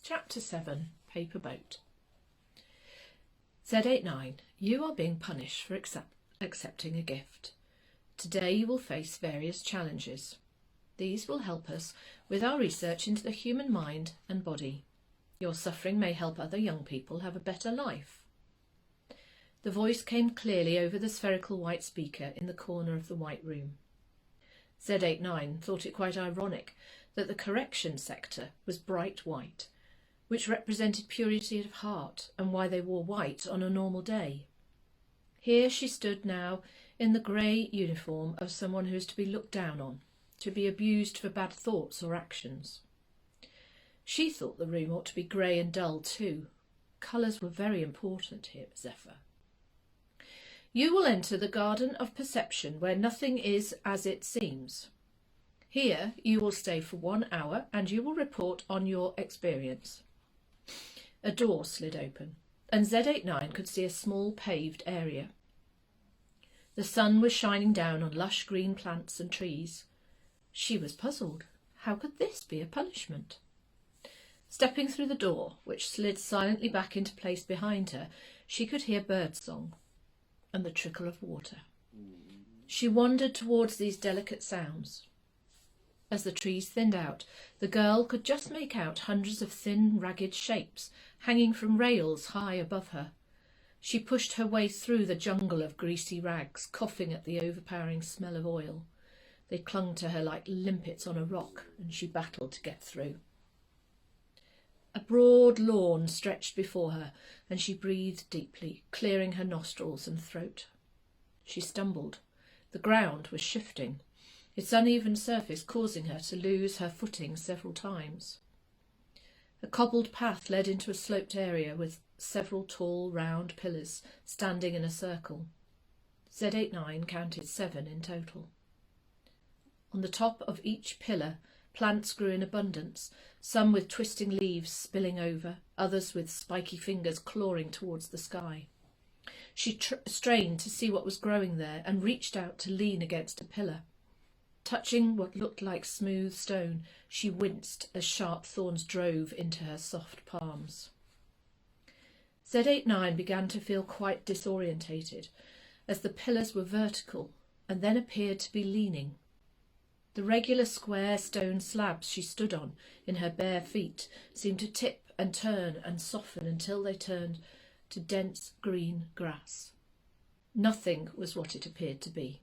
Chapter 7, Paper Boat. Z89, you are being punished for accepting a gift. Today you will face various challenges. These will help us with our research into the human mind and body. Your suffering may help other young people have a better life. The voice came clearly over the spherical white speaker in the corner of the white room. Z89 thought it quite ironic that the correction sector was bright white, which represented purity of heart and why they wore white on a normal day. Here she stood now in the grey uniform of someone who is to be looked down on, to be abused for bad thoughts or actions. She thought the room ought to be grey and dull too. Colours were very important here at Zephyr. You will enter the garden of perception where nothing is as it seems. Here you will stay for 1 hour and you will report on your experience. A door slid open and Z89 could see a small paved area. The sun was shining down on lush green plants and trees. She was puzzled. How could this be a punishment? Stepping through the door, which slid silently back into place behind her, she could hear birdsong and the trickle of water. She wandered towards these delicate sounds. As the trees thinned out, the girl could just make out hundreds of thin, ragged shapes hanging from rails high above her. She pushed her way through the jungle of greasy rags, coughing at the overpowering smell of oil. They clung to her like limpets on a rock, and she battled to get through. A broad lawn stretched before her, and she breathed deeply, clearing her nostrils and throat. She stumbled. The ground was shifting, its uneven surface causing her to lose her footing several times. A cobbled path led into a sloped area with several tall, round pillars standing in a circle. Z89 counted 7 in total. On the top of each pillar, plants grew in abundance, some with twisting leaves spilling over, others with spiky fingers clawing towards the sky. She strained to see what was growing there and reached out to lean against a pillar. Touching what looked like smooth stone, she winced as sharp thorns drove into her soft palms. Z89 began to feel quite disorientated, as the pillars were vertical and then appeared to be leaning. The regular square stone slabs she stood on in her bare feet seemed to tip and turn and soften until they turned to dense green grass. Nothing was what it appeared to be.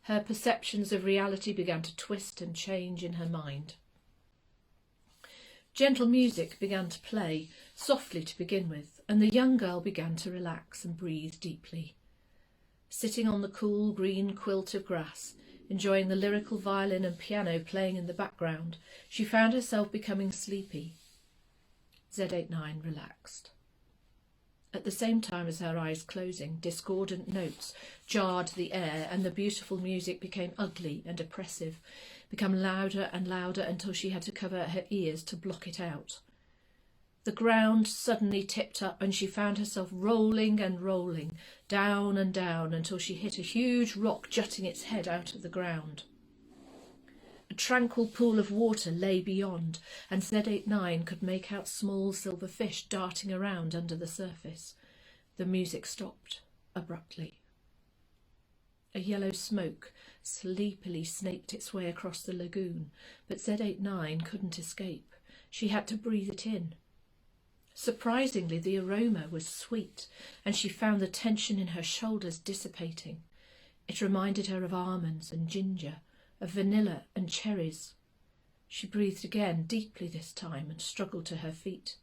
Her perceptions of reality began to twist and change in her mind. Gentle music began to play, softly to begin with, and the young girl began to relax and breathe deeply. Sitting on the cool green quilt of grass, enjoying the lyrical violin and piano playing in the background, she found herself becoming sleepy. Z89 relaxed. At the same time as her eyes closing, discordant notes jarred the air and the beautiful music became ugly and oppressive, become louder and louder until she had to cover her ears to block it out. The ground suddenly tipped up and she found herself rolling and rolling, down and down until she hit a huge rock jutting its head out of the ground. A tranquil pool of water lay beyond, and Z89 could make out small silver fish darting around under the surface. The music stopped abruptly. A yellow smoke sleepily snaked its way across the lagoon, but Z89 couldn't escape. She had to breathe it in. Surprisingly, the aroma was sweet, and she found the tension in her shoulders dissipating. It reminded her of almonds and ginger, of vanilla and cherries. She breathed again, deeply this time, and struggled to her feet.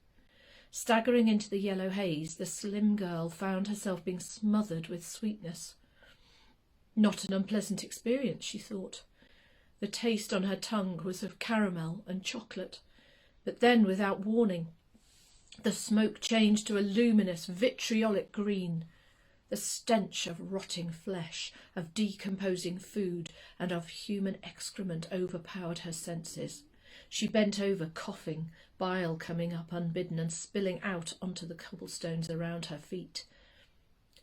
Staggering into the yellow haze, the slim girl found herself being smothered with sweetness. Not an unpleasant experience, she thought. The taste on her tongue was of caramel and chocolate, but then, without warning, the smoke changed to a luminous, vitriolic green. The stench of rotting flesh, of decomposing food, and of human excrement overpowered her senses. She bent over, coughing, bile coming up unbidden and spilling out onto the cobblestones around her feet.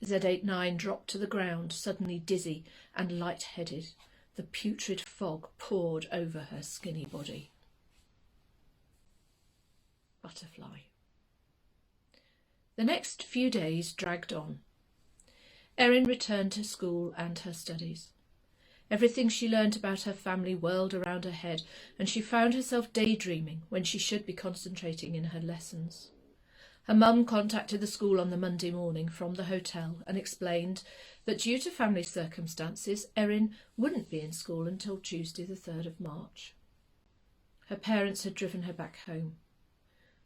Z89 dropped to the ground, suddenly dizzy and light-headed. The putrid fog poured over her skinny body. butterfly. The next few days dragged on. Erin returned to school and her studies. Everything she learnt about her family whirled around her head, and she found herself daydreaming when she should be concentrating in her lessons. Her mum contacted the school on the Monday morning from the hotel and explained that due to family circumstances, Erin wouldn't be in school until Tuesday the 3rd of March. Her parents had driven her back home.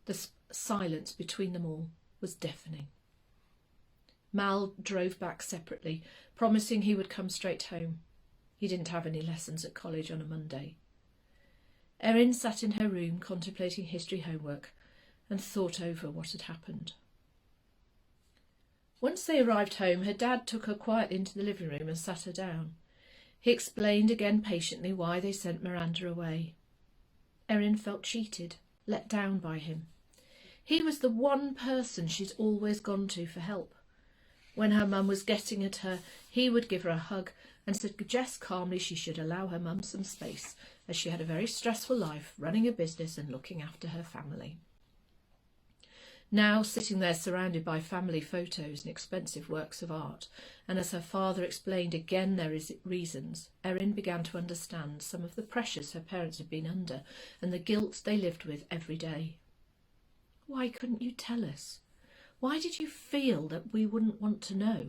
The silence between them all was deafening. Mal drove back separately, promising he would come straight home. He didn't have any lessons at college on a Monday. Erin sat in her room contemplating history homework and thought over what had happened. Once they arrived home, her dad took her quietly into the living room and sat her down. He explained again patiently why they sent Miranda away. Erin felt cheated, let down by him. He was the one person she'd always gone to for help. When her mum was getting at her, he would give her a hug and suggest calmly she should allow her mum some space, as she had a very stressful life, running a business and looking after her family. Now, sitting there surrounded by family photos and expensive works of art, and as her father explained again their reasons, Erin began to understand some of the pressures her parents had been under and the guilt they lived with every day. Why couldn't you tell us? Why did you feel that we wouldn't want to know?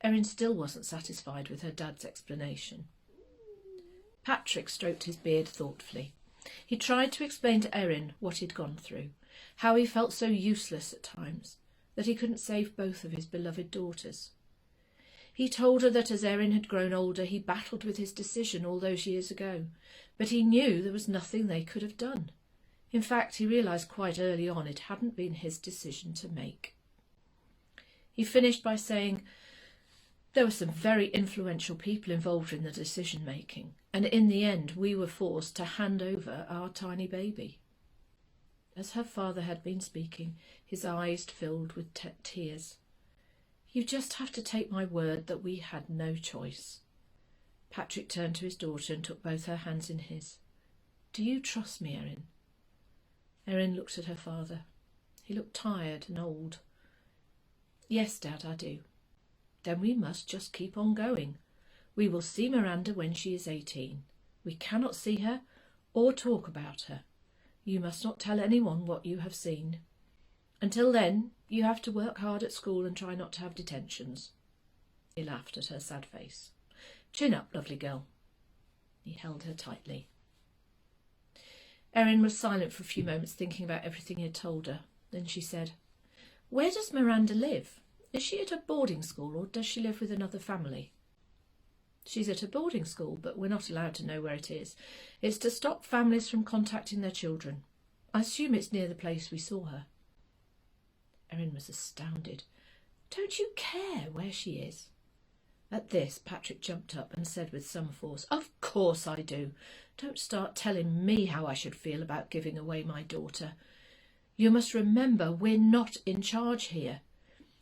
Erin still wasn't satisfied with her dad's explanation. Patrick stroked his beard thoughtfully. He tried to explain to Erin what he'd gone through, how he felt so useless at times, that he couldn't save both of his beloved daughters. He told her that as Erin had grown older, he battled with his decision all those years ago, but he knew there was nothing they could have done. In fact, he realised quite early on it hadn't been his decision to make. He finished by saying, there were some very influential people involved in the decision-making, and in the end we were forced to hand over our tiny baby. As her father had been speaking, his eyes filled with tears. You just have to take my word that we had no choice. Patrick turned to his daughter and took both her hands in his. Do you trust me, Erin? Erin looked at her father. He looked tired and old. Yes, Dad, I do. Then we must just keep on going. We will see Miranda when she is 18. We cannot see her or talk about her. You must not tell anyone what you have seen. Until then, you have to work hard at school and try not to have detentions. He laughed at her sad face. Chin up, lovely girl. He held her tightly. Erin was silent for a few moments, thinking about everything he had told her. Then she said, Where does Miranda live? Is she at a boarding school or does she live with another family? She's at a boarding school, but we're not allowed to know where it is. It's to stop families from contacting their children. I assume it's near the place we saw her. Erin was astounded. Don't you care where she is? At this, Patrick jumped up and said with some force, Of course I do. Don't start telling me how I should feel about giving away my daughter. You must remember we're not in charge here.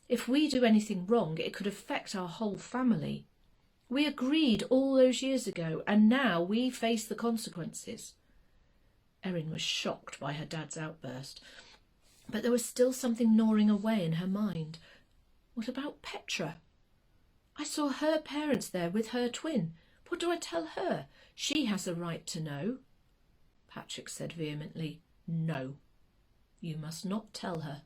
If we do anything wrong, it could affect our whole family. We agreed all those years ago, and now we face the consequences. Erin was shocked by her dad's outburst, but there was still something gnawing away in her mind. What about Petra? I saw her parents there with her twin. What do I tell her? She has a right to know. Patrick said vehemently, No, you must not tell her.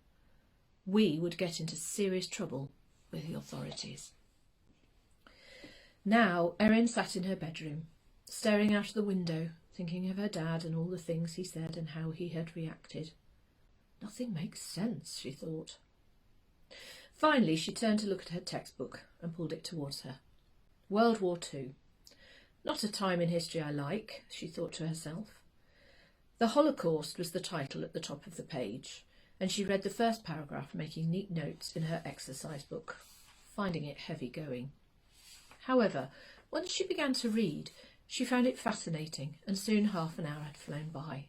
We would get into serious trouble with the authorities. Now Erin sat in her bedroom, staring out of the window, thinking of her dad and all the things he said and how he had reacted. Nothing makes sense, she thought. Finally, she turned to look at her textbook and pulled it towards her. World War II. Not a time in history I like, she thought to herself. The Holocaust was the title at the top of the page, and she read the first paragraph, making neat notes in her exercise book, finding it heavy going. However, once she began to read, she found it fascinating, and soon half an hour had flown by.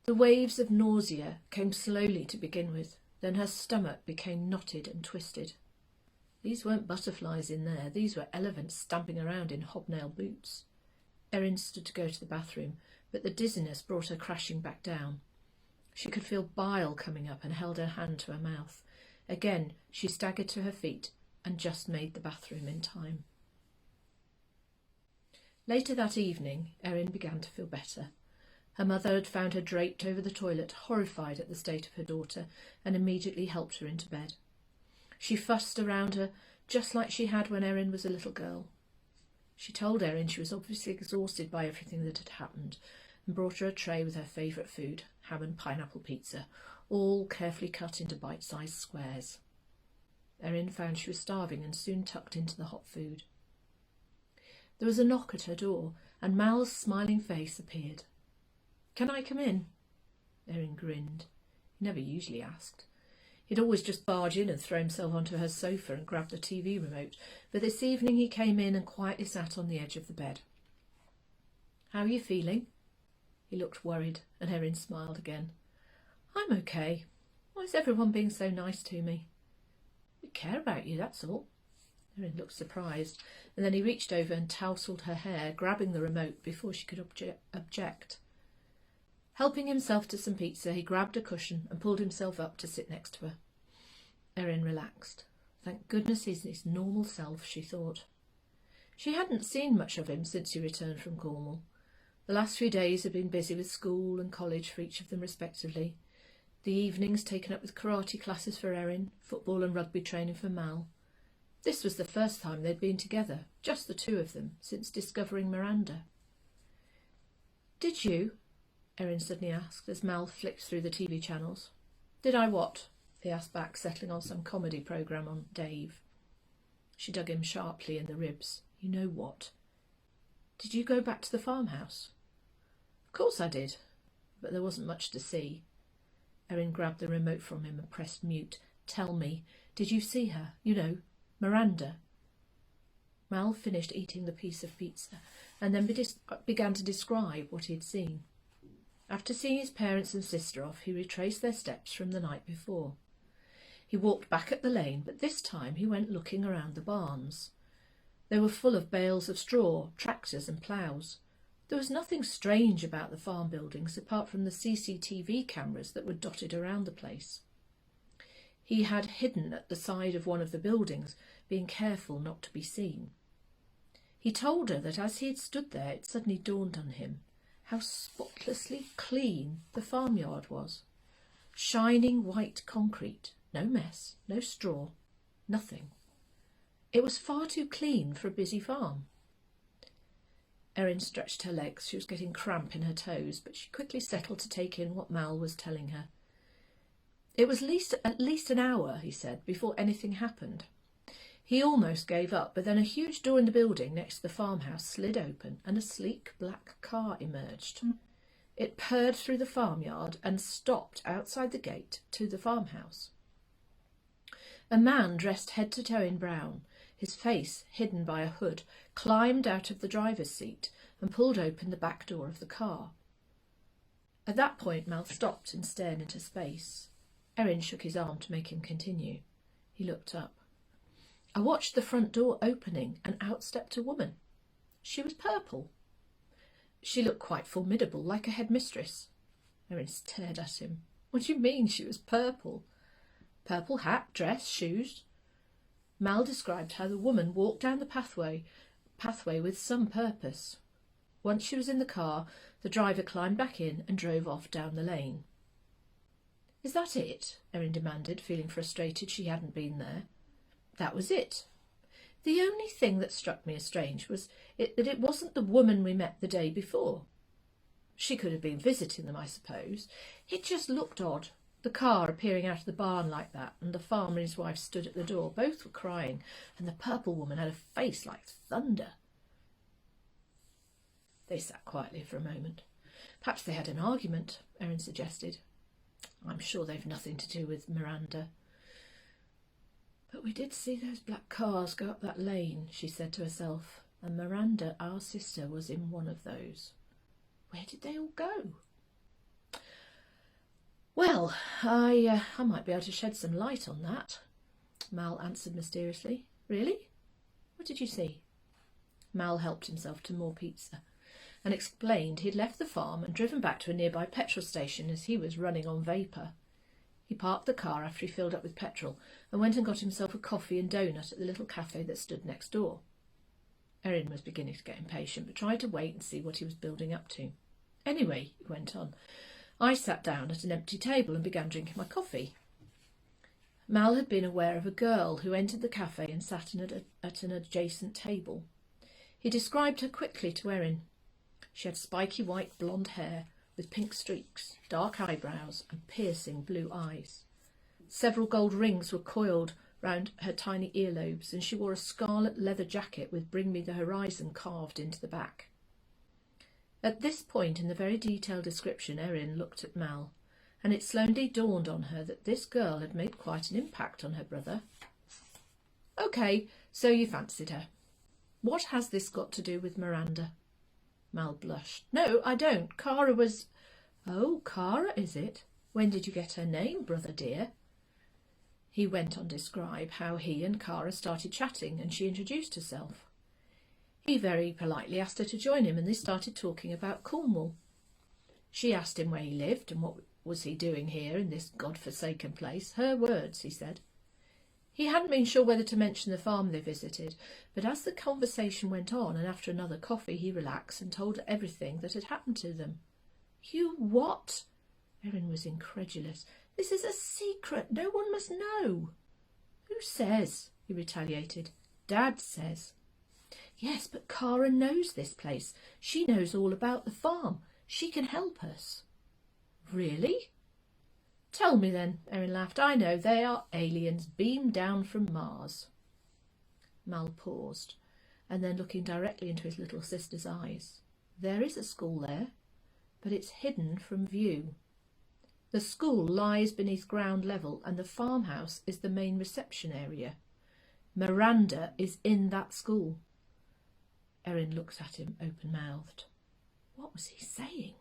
The waves of nausea came slowly to begin with, then her stomach became knotted and twisted. These weren't butterflies in there, these were elephants stamping around in hobnail boots. Erin stood to go to the bathroom, but the dizziness brought her crashing back down. She could feel bile coming up and held her hand to her mouth. Again, she staggered to her feet and just made the bathroom in time. Later that evening, Erin began to feel better. Her mother had found her draped over the toilet, horrified at the state of her daughter, and immediately helped her into bed. She fussed around her, just like she had when Erin was a little girl. She told Erin she was obviously exhausted by everything that had happened, and brought her a tray with her favourite food, ham and pineapple pizza, all carefully cut into bite-sized squares. Erin found she was starving and soon tucked into the hot food. There was a knock at her door, and Mal's smiling face appeared. "Can I come in?" Erin grinned. He never usually asked. He'd always just barge in and throw himself onto her sofa and grab the TV remote, but this evening he came in and quietly sat on the edge of the bed. "How are you feeling?" He looked worried, and Erin smiled again. "I'm okay. Why is everyone being so nice to me?" "We care about you, that's all." Erin looked surprised, and then he reached over and tousled her hair, grabbing the remote before she could object. Helping himself to some pizza, he grabbed a cushion and pulled himself up to sit next to her. Erin relaxed. Thank goodness he's his normal self, she thought. She hadn't seen much of him since he returned from Cornwall. The last few days had been busy with school and college for each of them respectively. The evenings taken up with karate classes for Erin, football and rugby training for Mal. This was the first time they'd been together, just the two of them, since discovering Miranda. "Did you?" Erin suddenly asked as Mal flicked through the TV channels. "Did I what?" he asked back, settling on some comedy programme on Dave. She dug him sharply in the ribs. "You know what? Did you go back to the farmhouse?" "Of course I did, but there wasn't much to see." Erin grabbed the remote from him and pressed mute. "Tell me, did you see her? You know, Miranda." Mal finished eating the piece of pizza and then began to describe what he had seen. After seeing his parents and sister off, he retraced their steps from the night before. He walked back up the lane, but this time he went looking around the barns. They were full of bales of straw, tractors and ploughs. There was nothing strange about the farm buildings apart from the CCTV cameras that were dotted around the place. He had hidden at the side of one of the buildings, being careful not to be seen. He told her that as he had stood there, it suddenly dawned on him how spotlessly clean the farmyard was. Shining white concrete, no mess, no straw, nothing. It was far too clean for a busy farm. Erin stretched her legs. She was getting cramp in her toes, but she quickly settled to take in what Mal was telling her. It was at least an hour, he said, before anything happened. He almost gave up, but then a huge door in the building next to the farmhouse slid open and a sleek black car emerged. It purred through the farmyard and stopped outside the gate to the farmhouse. A man dressed head to toe in brown, his face hidden by a hood, climbed out of the driver's seat and pulled open the back door of the car. At that point, Mal stopped and stared into space. Erin shook his arm to make him continue. He looked up. I watched the front door opening and out stepped a woman. She was purple. She looked quite formidable, like a headmistress. Erin stared at him. What do you mean she was purple? Purple hat, dress, shoes. Mal described how the woman walked down the pathway with some purpose. Once she was in the car, the driver climbed back in and drove off down the lane. Is that it? Erin demanded, feeling frustrated she hadn't been there. That was it. The only thing that struck me as strange was that it wasn't the woman we met the day before. She could have been visiting them, I suppose. It just looked odd, the car appearing out of the barn like that, and the farmer and his wife stood at the door. Both were crying, and the purple woman had a face like thunder. They sat quietly for a moment. Perhaps they had an argument, Erin suggested. I'm sure they've nothing to do with Miranda. But we did see those black cars go up that lane, she said to herself, and Miranda, our sister, was in one of those. Where did they all go? Well, I might be able to shed some light on that, Mal answered mysteriously. Really? What did you see? Mal helped himself to more pizza. and explained he'd left the farm and driven back to a nearby petrol station as he was running on vapour. He parked the car after he filled up with petrol and went and got himself a coffee and donut at the little cafe that stood next door. Erin was beginning to get impatient, but tried to wait and see what he was building up to. Anyway, he went on, I sat down at an empty table and began drinking my coffee. Mal had been aware of a girl who entered the cafe and sat at an adjacent table. He described her quickly to Erin. She had spiky white blonde hair with pink streaks, dark eyebrows and piercing blue eyes. Several gold rings were coiled round her tiny earlobes, and she wore a scarlet leather jacket with Bring Me the Horizon carved into the back. At this point in the very detailed description, Erin looked at Mal, and it slowly dawned on her that this girl had made quite an impact on her brother. OK, so you fancied her. What has this got to do with Miranda? Mal blushed. No, I don't. Cara was... Oh, Cara, is it? When did you get her name, brother dear? He went on to describe how he and Cara started chatting, and she introduced herself. He very politely asked her to join him, and they started talking about Cornwall. She asked him where he lived and what was he doing here in this God-forsaken place. Her words, he said. He hadn't been sure whether to mention the farm they visited, but as the conversation went on and after another coffee he relaxed and told her everything that had happened to them. You what? Erin was incredulous. This is a secret. No one must know. Who says? He retaliated. Dad says. Yes, but Cara knows this place. She knows all about the farm. She can help us. Really? Tell me then, Erin laughed. I know, they are aliens beamed down from Mars. Mal paused, and then looking directly into his little sister's eyes. There is a school there, but it's hidden from view. The school lies beneath ground level, and the farmhouse is the main reception area. Miranda is in that school. Erin looked at him open-mouthed. What was he saying?